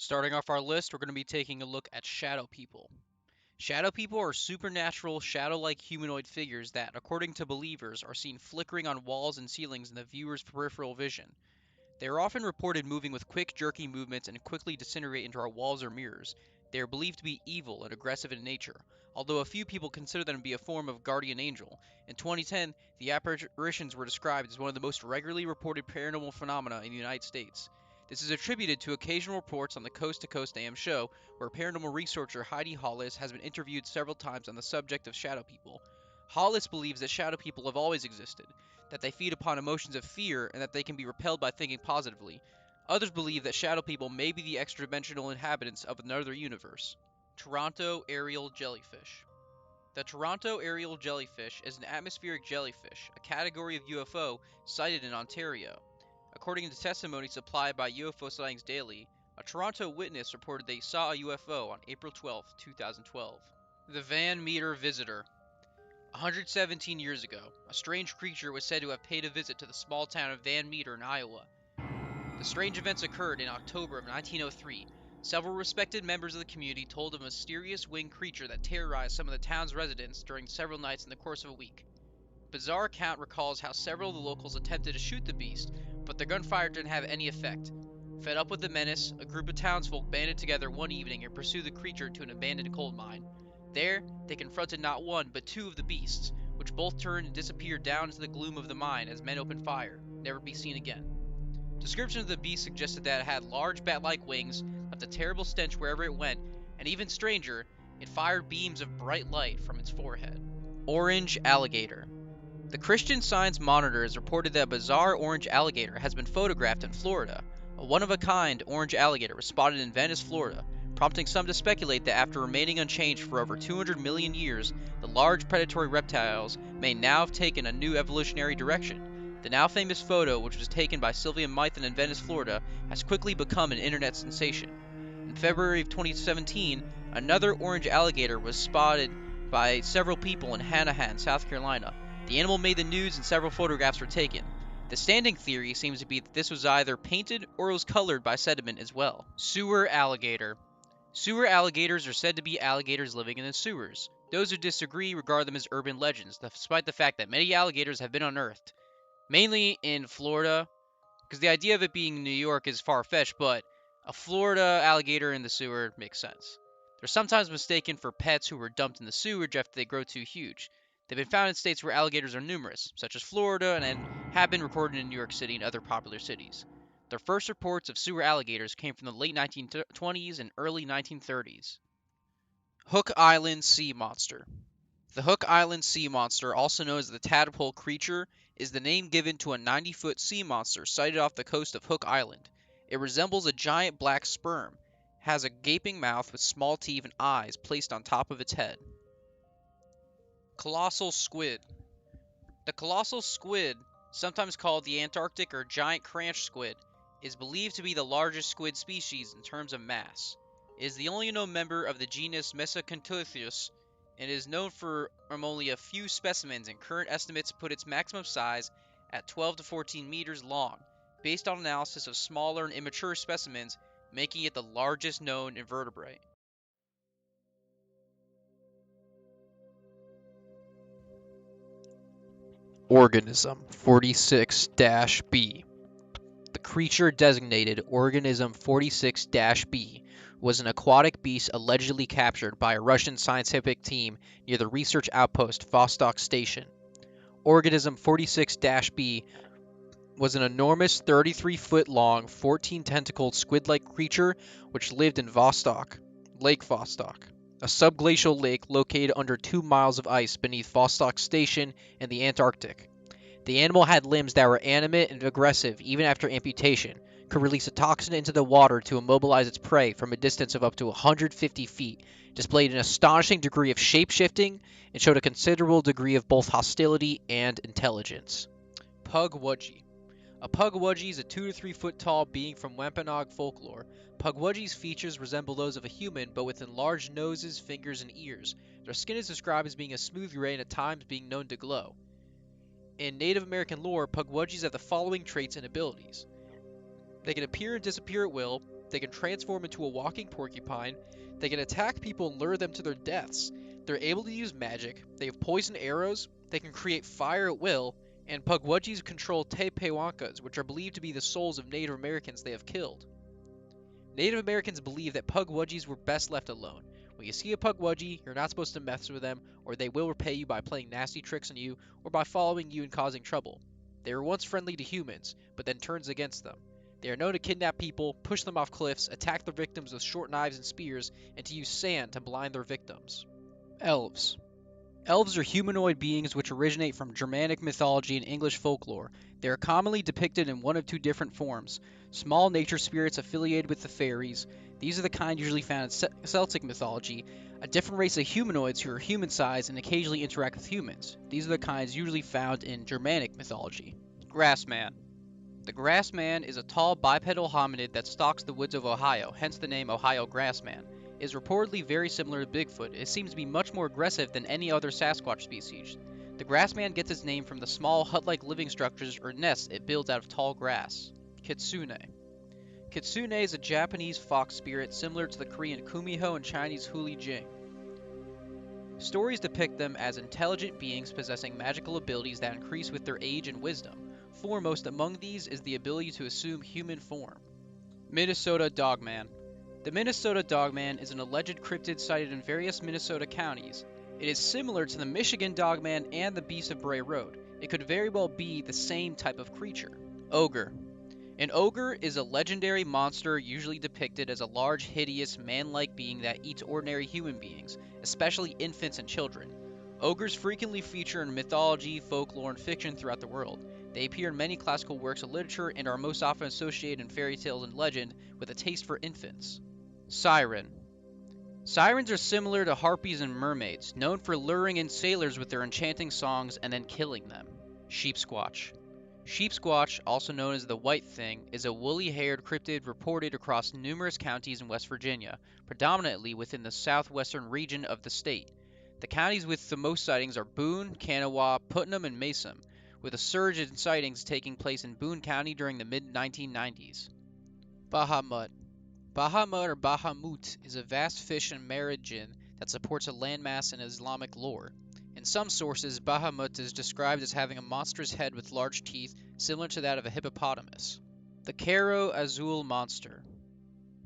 Starting off our list, we're going to be taking a look at shadow people. Shadow people are supernatural, shadow-like humanoid figures that, according to believers, are seen flickering on walls and ceilings in the viewer's peripheral vision. They are often reported moving with quick, jerky movements and quickly disintegrate into our walls or mirrors. They are believed to be evil and aggressive in nature, although a few people consider them to be a form of guardian angel. In 2010, the apparitions were described as one of the most regularly reported paranormal phenomena in the United States. This is attributed to occasional reports on the Coast to Coast AM show, where paranormal researcher Heidi Hollis has been interviewed several times on the subject of shadow people. Hollis believes that shadow people have always existed, that they feed upon emotions of fear, and that they can be repelled by thinking positively. Others believe that shadow people may be the extra-dimensional inhabitants of another universe. Toronto aerial jellyfish. The Toronto aerial jellyfish is an atmospheric jellyfish, a category of UFO sighted in Ontario. According to testimony supplied by UFO Sightings Daily, a Toronto witness reported they saw a UFO on April 12, 2012. The Van Meter Visitor. 117 years ago, a strange creature was said to have paid a visit to the small town of Van Meter in Iowa. The strange events occurred in October of 1903. Several respected members of the community told of a mysterious winged creature that terrorized some of the town's residents during several nights in the course of a week. A bizarre account recalls how several of the locals attempted to shoot the beast, but their gunfire didn't have any effect. Fed up with the menace, a group of townsfolk banded together one evening and pursued the creature to an abandoned coal mine. There, they confronted not one, but two of the beasts, which both turned and disappeared down into the gloom of the mine as men opened fire, never to be seen again. Description of the beast suggested that it had large bat-like wings, left a terrible stench wherever it went, and even stranger, it fired beams of bright light from its forehead. Orange alligator. The Christian Science Monitor has reported that a bizarre orange alligator has been photographed in Florida. A one-of-a-kind orange alligator was spotted in Venice, Florida, prompting some to speculate that after remaining unchanged for over 200 million years, the large predatory reptiles may now have taken a new evolutionary direction. The now famous photo, which was taken by Sylvia Mython in Venice, Florida, has quickly become an internet sensation. In February of 2017, another orange alligator was spotted by several people in Hanahan, South Carolina. The animal made the news and several photographs were taken. The standing theory seems to be that this was either painted or was colored by sediment as well. Sewer alligator. Sewer alligators are said to be alligators living in the sewers. Those who disagree regard them as urban legends, despite the fact that many alligators have been unearthed, mainly in Florida, because the idea of it being New York is far-fetched, but a Florida alligator in the sewer makes sense. They're sometimes mistaken for pets who were dumped in the sewage after they grow too huge. They've been found in states where alligators are numerous, such as Florida, and have been recorded in New York City and other popular cities. The first reports of sewer alligators came from the late 1920s and early 1930s. Hook Island Sea Monster. The Hook Island sea monster, also known as the tadpole creature, is the name given to a 90-foot sea monster sighted off the coast of Hook Island. It resembles a giant black sperm, has a gaping mouth with small teeth and eyes placed on top of its head. Colossal Squid. The colossal squid, sometimes called the Antarctic or giant cranch squid, is believed to be the largest squid species in terms of mass. It is the only known member of the genus Mesocontothus, and is known from only a few specimens, and current estimates put its maximum size at 12 to 14 meters long, based on analysis of smaller and immature specimens, making it the largest known invertebrate. Organism 46-B. The creature designated Organism 46-B was an aquatic beast allegedly captured by a Russian scientific team near the research outpost Vostok Station. Organism 46-B was an enormous 33-foot-long, 14-tentacled squid-like creature which lived in Vostok, Lake Vostok, a subglacial lake located under 2 miles of ice beneath Vostok Station in the Antarctic. The animal had limbs that were animate and aggressive even after amputation, could release a toxin into the water to immobilize its prey from a distance of up to 150 feet, displayed an astonishing degree of shape-shifting, and showed a considerable degree of both hostility and intelligence. Pugwedgie. A pugwedgie is a 2 to 3 foot tall being from Wampanoag folklore. Pugwedgie's features resemble those of a human, but with enlarged noses, fingers, and ears. Their skin is described as being a smooth gray and at times being known to glow. In Native American lore, pugwedgies have the following traits and abilities. They can appear and disappear at will, They can transform into a walking porcupine. They can attack people and lure them to their deaths. They're able to use magic. They have poison arrows. They can create fire at will. And pugwedgies control tepehuancas, which are believed to be the souls of Native Americans they have killed. Native Americans believe that pugwedgies were best left alone. When you see a pugwedgie, you're not supposed to mess with them, or they will repay you by playing nasty tricks on you, or by following you and causing trouble. They were once friendly to humans, but then turns against them. They are known to kidnap people, push them off cliffs, attack their victims with short knives and spears, and to use sand to blind their victims. Elves. Elves are humanoid beings which originate from Germanic mythology and English folklore. They are commonly depicted in one of two different forms: small nature spirits affiliated with the fairies. These are the kind usually found in Celtic mythology, a different race of humanoids who are human-sized and occasionally interact with humans. These are the kinds usually found in Germanic mythology. Grassman. The grassman is a tall bipedal hominid that stalks the woods of Ohio, hence the name Ohio grassman. Is reportedly very similar to Bigfoot. It seems to be much more aggressive than any other Sasquatch species. The grassman gets its name from the small hut-like living structures or nests it builds out of tall grass. Kitsune. Kitsune is a Japanese fox spirit similar to the Korean kumiho and Chinese hulijing. Stories depict them as intelligent beings possessing magical abilities that increase with their age and wisdom. Foremost among these is the ability to assume human form. Minnesota Dogman. The Minnesota Dogman is an alleged cryptid sighted in various Minnesota counties. It is similar to the Michigan Dogman and the Beast of Bray Road. It could very well be the same type of creature. Ogre. An ogre is a legendary monster usually depicted as a large, hideous, man-like being that eats ordinary human beings, especially infants and children. Ogres frequently feature in mythology, folklore, and fiction throughout the world. They appear in many classical works of literature and are most often associated in fairy tales and legend with a taste for infants. Siren. Sirens are similar to harpies and mermaids, known for luring in sailors with their enchanting songs and then killing them. Sheepsquatch. Sheepsquatch, also known as the White Thing, is a woolly-haired cryptid reported across numerous counties in West Virginia, predominantly within the southwestern region of the state. The counties with the most sightings are Boone, Kanawha, Putnam, and Mason, with a surge in sightings taking place in Boone County during the mid-1990s. Bahamut. Bahamut or Bahamut is a vast fish and marigin that supports a landmass in Islamic lore. In some sources, Bahamut is described as having a monstrous head with large teeth, similar to that of a hippopotamus. The Cairo Azul Monster.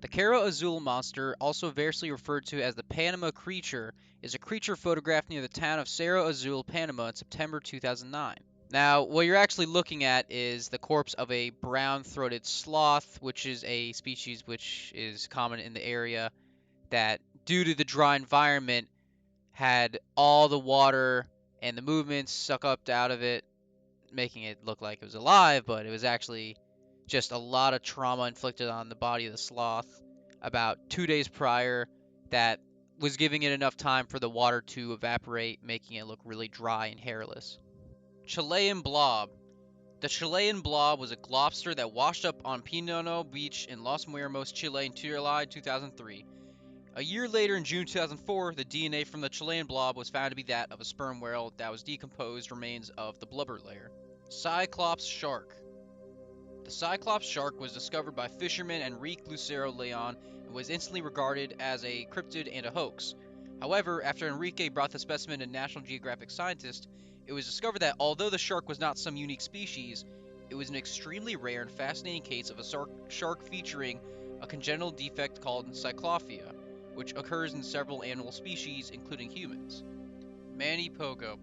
The Cairo Azul Monster, also variously referred to as the Panama Creature, is a creature photographed near the town of Cerro Azul, Panama in September 2009. Now, what you're actually looking at is the corpse of a brown-throated sloth, which is a species which is common in the area that, due to the dry environment, had all the water and the movements sucked up out of it, making it look like it was alive, but it was actually just a lot of trauma inflicted on the body of the sloth about 2 days prior that was giving it enough time for the water to evaporate, making it look really dry and hairless. Chilean Blob. The Chilean Blob was a lobster that washed up on Pinono Beach in Los Muertos, Chile in July 2003. A year later, in June 2004, the DNA from the Chilean Blob was found to be that of a sperm whale that was decomposed remains of the blubber layer. Cyclops Shark. The Cyclops Shark was discovered by fisherman Enrique Lucero Leon and was instantly regarded as a cryptid and a hoax. However, after Enrique brought the specimen to National Geographic scientists, it was discovered that although the shark was not some unique species, it was an extremely rare and fascinating case of a shark featuring a congenital defect called cyclophia, which occurs in several animal species, including humans. Manny Pogo.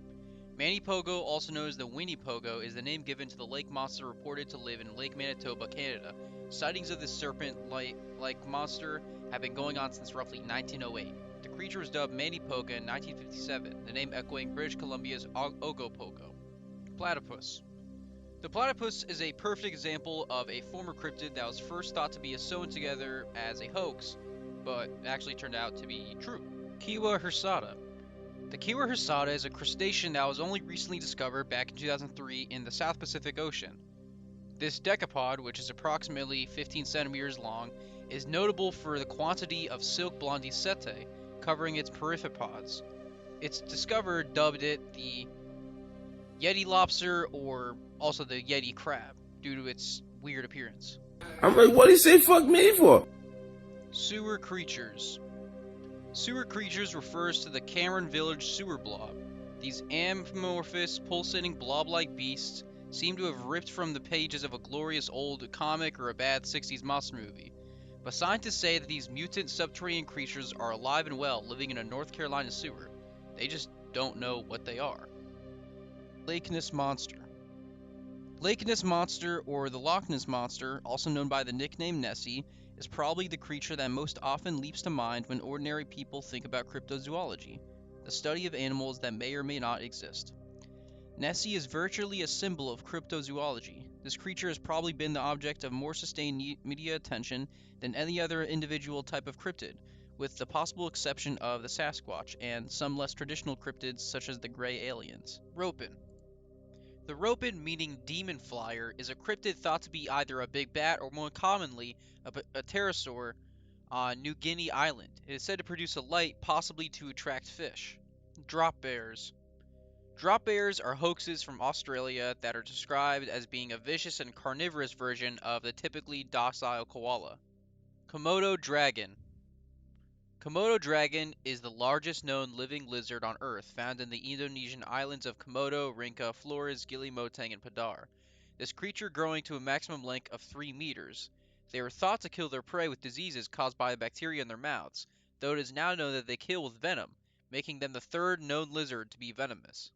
Manny Pogo, also known as the Winnie Pogo, is the name given to the lake monster reported to live in Lake Manitoba, Canada. Sightings of this serpent-like monster have been going on since roughly 1908. The creature was dubbed Manny Pogo in 1957, the name echoing British Columbia's Ogopogo. Platypus. The platypus is a perfect example of a former cryptid that was first thought to be sewn together as a hoax, but actually turned out to be true. Kiwa hirsata. The Kiwa hirsata is a crustacean that was only recently discovered back in 2003 in the South Pacific Ocean. This decapod, which is approximately 15 centimeters long, is notable for the quantity of silk blondie setae covering its peripheropods. Its discoverer dubbed it the Yeti Lobster or also the Yeti crab due to its weird appearance. I'm like, what do you say fuck me for? Sewer creatures. Sewer creatures refers to the Cameron Village sewer blob. These amorphous, pulsating blob-like beasts seem to have ripped from the pages of a glorious old comic or a bad 60s monster movie. But scientists say that these mutant subterranean creatures are alive and well, living in a North Carolina sewer. They just don't know what they are. Lake Ness Monster. Lake Ness Monster, or the Loch Ness Monster, also known by the nickname Nessie, is probably the creature that most often leaps to mind when ordinary people think about cryptozoology, the study of animals that may or may not exist. Nessie is virtually a symbol of cryptozoology. This creature has probably been the object of more sustained media attention than any other individual type of cryptid, with the possible exception of the Sasquatch and some less traditional cryptids such as the gray aliens. Ropin. The ropin, meaning demon flyer, is a cryptid thought to be either a big bat or more commonly a pterosaur on New Guinea Island. It is said to produce a light, possibly to attract fish. Drop bears. Drop bears are hoaxes from Australia that are described as being a vicious and carnivorous version of the typically docile koala. Komodo Dragon. Komodo dragon is the largest known living lizard on Earth, found in the Indonesian islands of Komodo, Rinca, Flores, Gili Motang, and Padar. This creature growing to a maximum length of 3 meters. They are thought to kill their prey with diseases caused by bacteria in their mouths, though it is now known that they kill with venom, making them the third known lizard to be venomous.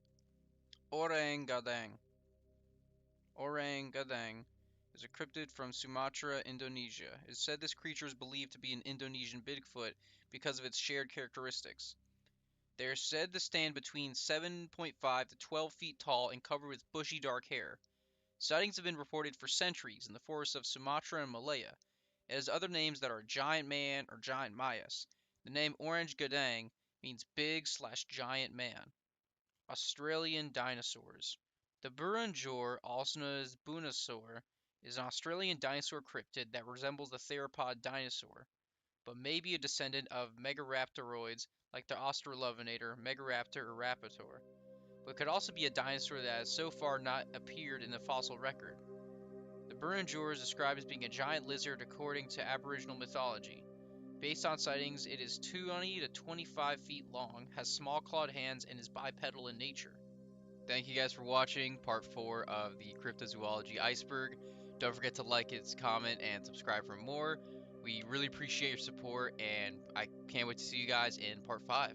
Orang-Gadang. Orang-Gadang is a cryptid from Sumatra, Indonesia. It is said this creature is believed to be an Indonesian Bigfoot because of its shared characteristics. They are said to stand between 7.5 to 12 feet tall and covered with bushy dark hair. Sightings have been reported for centuries in the forests of Sumatra and Malaya. It has other names that are giant man or giant mayas. The name Orange Gadang means big/giant man. Australian dinosaurs. The Burunjor, also known as Bunosaur, is an Australian dinosaur cryptid that resembles the theropod dinosaur, but may be a descendant of megaraptoroids like the Australovenator, Megaraptor, or Rapator, but could also be a dinosaur that has so far not appeared in the fossil record. The Burunjor is described as being a giant lizard according to Aboriginal mythology. Based on sightings, it is 20 to 25 feet long, has small clawed hands, and is bipedal in nature. Thank you guys for watching part 4 of the Cryptozoology Iceberg. Don't forget to like it, comment, and subscribe for more. We really appreciate your support, and I can't wait to see you guys in part 5.